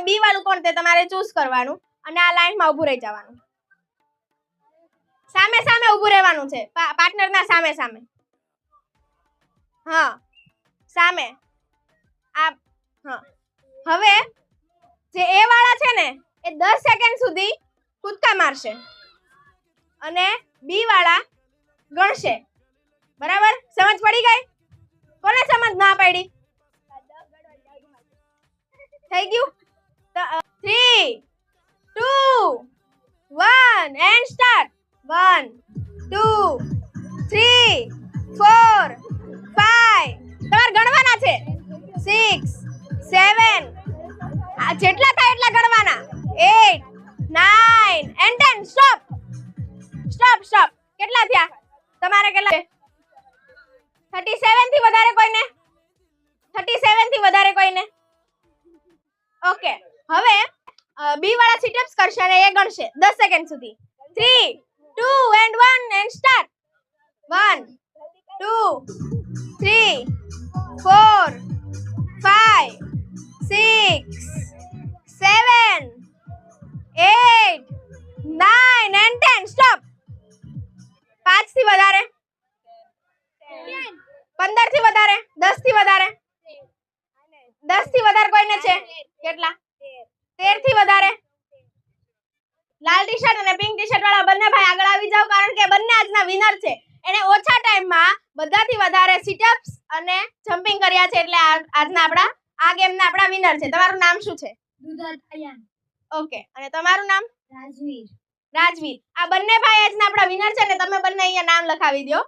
બી વાળું કોણ તે તમારે ચૂઝ કરવાનું અને આ લાઈનમાં ઊભું રહી જવાનું. સામે સામે ઊભું રહેવાનું છે, પાર્ટનરના સામે સામે. હા સામે. આ હા હવે જે એ વાળા છે ને એ 10 સેકન્ડ સુધી કૂદકા મારશે અને બી વાળા ગણશે. બરાબર? સમજ પડી ગઈ? કોને સમજ ના પડી? થઈ ગયું? 3 2 1 એન્ડ સ્ટાર્ટ. 1 2 3 4 5 તમારે ગણવાના છે. 6 7 જેટલા થાય એટલા ગણવાના. 8 9 and 10 સ્ટોપ સ્ટોપ સ્ટોપ. કેટલા થયા તમારે? કેટલા? 37 થી વધારે કોઈને? 37 થી વધારે કોઈને? ઓકે. હવે બી વાળા સિટઅપ્સ કરશે અને એ ગણશે 10 સેકન્ડ સુધી. 3 2 and 1 and start. 1 2 3 4 5 6 7 8 9 and 10 stop. 5 થી વધારે? 15 થી વધારે? 10 થી વધારે? 10 થી વધારે કોઈને છે? કેટલા? 13 થી વધારે? લાલ ટી શર્ટ અને પિંક ટી શર્ટ વાળા બંને ભાઈ આગળ આવી જાવ, કારણ કે બંને આજના વિનર છે. એને ઓછા ટાઈમમાં બધાથી વધારે સિટઅપ્સ અને જમ્પિંગ કર્યા છે, એટલે આજના આપણા આ ગેમના આપણા વિનર છે. તમારું નામ શું છે? ઓકે. અને તમારું નામ? રાજવીર. આ બંને ભાઈ આજના આપણા વિનર છે ને તમે બંને અહીંયા નામ લખાવી દો.